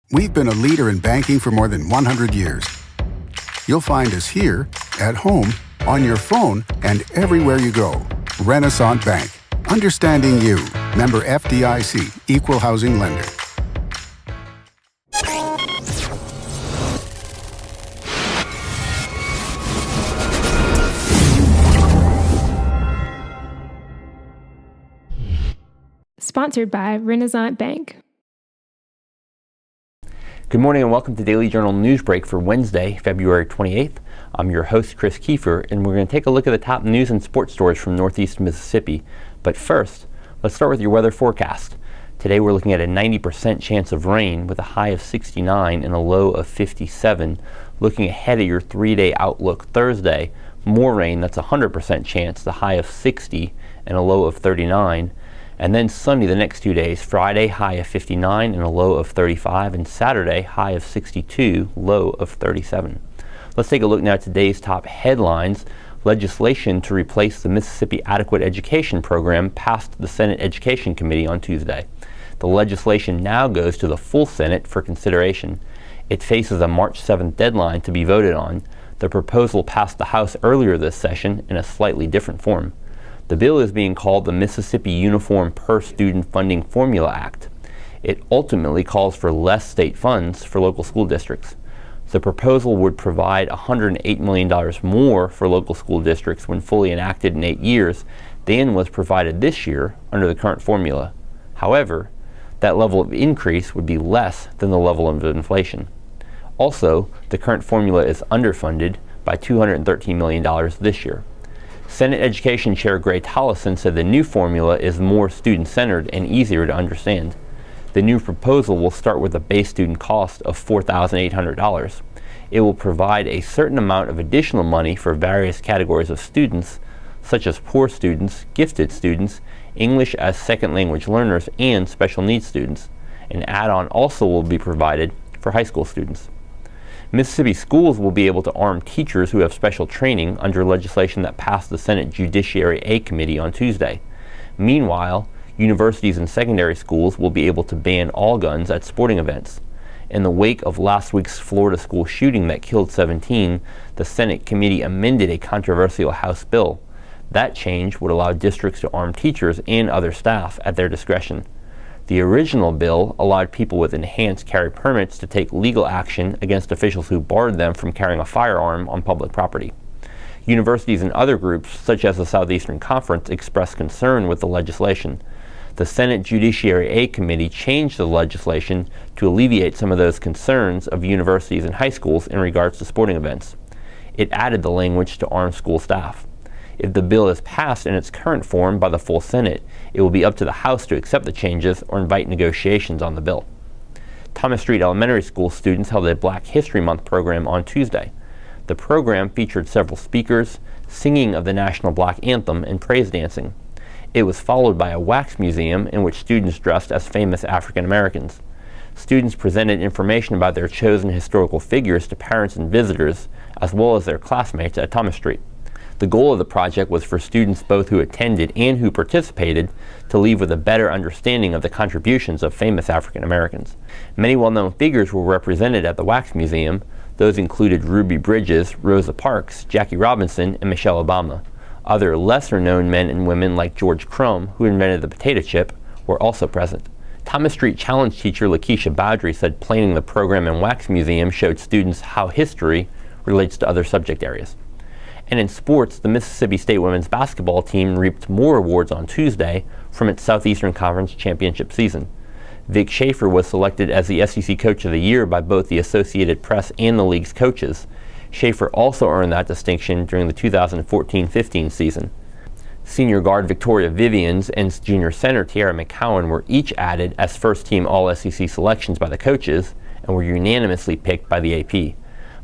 We've been a leader in banking for more than 100 years. You'll find us here, at home, on your phone, and everywhere you go. Renaissance Bank. Understanding you. Member FDIC. Equal housing lender. Sponsored by Renaissance Bank. Good morning and welcome to Daily Journal Newsbreak for Wednesday, February 28th. I'm your host, Chris Kiefer, and we're going to take a look at the top news and sports stories from Northeast Mississippi. But first, let's start with your weather forecast. Today we're looking at a 90% chance of rain with a high of 69 and a low of 57. Looking ahead at your 3-day outlook Thursday, more rain, that's a 100% chance, the high of 60 and a low of 39. And then Sunday, the next 2 days, Friday, high of 59 and a low of 35, and Saturday, high of 62, low of 37. Let's take a look now at today's top headlines. Legislation to replace the Mississippi Adequate Education Program passed the Senate Education Committee on Tuesday. The legislation now goes to the full Senate for consideration. It faces a March 7th deadline to be voted on. The proposal passed the House earlier this session in a slightly different form. The bill is being called the Mississippi Uniform Per Student Funding Formula Act. It ultimately calls for less state funds for local school districts. The proposal would provide $108 million more for local school districts when fully enacted in 8 years than was provided this year under the current formula. However, that level of increase would be less than the level of inflation. Also, the current formula is underfunded by $213 million this year. Senate Education Chair Gray Tollison said the new formula is more student-centered and easier to understand. The new proposal will start with a base student cost of $4,800. It will provide a certain amount of additional money for various categories of students, such as poor students, gifted students, English as second language learners, and special needs students. An add-on also will be provided for high school students. Mississippi schools will be able to arm teachers who have special training under legislation that passed the Senate Judiciary A Committee on Tuesday. Meanwhile, universities and secondary schools will be able to ban all guns at sporting events. In the wake of last week's Florida school shooting that killed 17, the Senate committee amended a controversial House bill. That change would allow districts to arm teachers and other staff at their discretion. The original bill allowed people with enhanced carry permits to take legal action against officials who barred them from carrying a firearm on public property. Universities and other groups, such as the Southeastern Conference, expressed concern with the legislation. The Senate Judiciary A Committee changed the legislation to alleviate some of those concerns of universities and high schools in regards to sporting events. It added the language to arm school staff. If the bill is passed in its current form by the full Senate, it will be up to the House to accept the changes or invite negotiations on the bill. Thomas Street Elementary School students held a Black History Month program on Tuesday. The program featured several speakers, singing of the National Black Anthem, and praise dancing. It was followed by a wax museum in which students dressed as famous African Americans. Students presented information about their chosen historical figures to parents and visitors, as well as their classmates at Thomas Street. The goal of the project was for students both who attended and who participated to leave with a better understanding of the contributions of famous African Americans. Many well-known figures were represented at the Wax Museum. Those included Ruby Bridges, Rosa Parks, Jackie Robinson, and Michelle Obama. Other lesser-known men and women like George Crumb, who invented the potato chip, were also present. Thomas Street Challenge teacher Lakeisha Bowdry said planning the program in Wax Museum showed students how history relates to other subject areas. And in sports, the Mississippi State women's basketball team reaped more awards on Tuesday from its Southeastern Conference championship season. Vic Schaefer was selected as the SEC Coach of the Year by both the Associated Press and the league's coaches. Schaefer also earned that distinction during the 2014-15 season. Senior guard Victoria Vivians and junior center Tiara McCowan were each added as first-team All-SEC selections by the coaches and were unanimously picked by the AP.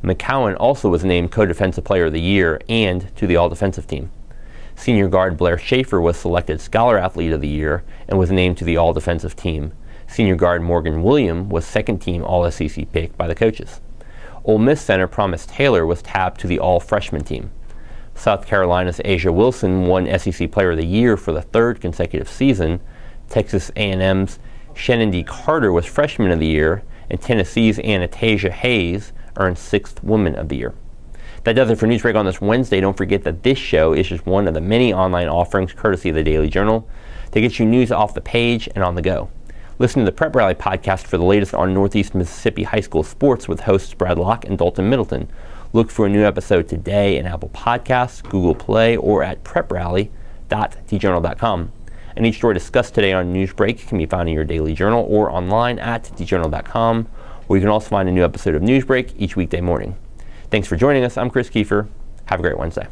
McCowan also was named Co-Defensive Player of the Year and to the All-Defensive Team. Senior guard Blair Schaefer was selected Scholar Athlete of the Year and was named to the All-Defensive Team. Senior guard Morgan William was second-team All-SEC pick by the coaches. Ole Miss center Promise Taylor was tabbed to the All-Freshman Team. South Carolina's Asia Wilson won SEC Player of the Year for the third consecutive season. Texas A&M's Shannon D. Carter was Freshman of the Year, and Tennessee's Anastasia Hayes earned 6th Woman of the Year. That does it for Newsbreak on this Wednesday. Don't forget that this show is just one of the many online offerings courtesy of the Daily Journal to get you news off the page and on the go. Listen to the Prep Rally podcast for the latest on Northeast Mississippi high school sports with hosts Brad Locke and Dalton Middleton. Look for a new episode today in Apple Podcasts, Google Play, or at preprally.djournal.com. And each story discussed today on Newsbreak can be found in your Daily Journal or online at djournal.com, where you can also find a new episode of Newsbreak each weekday morning. Thanks for joining us. I'm Chris Kiefer. Have a great Wednesday.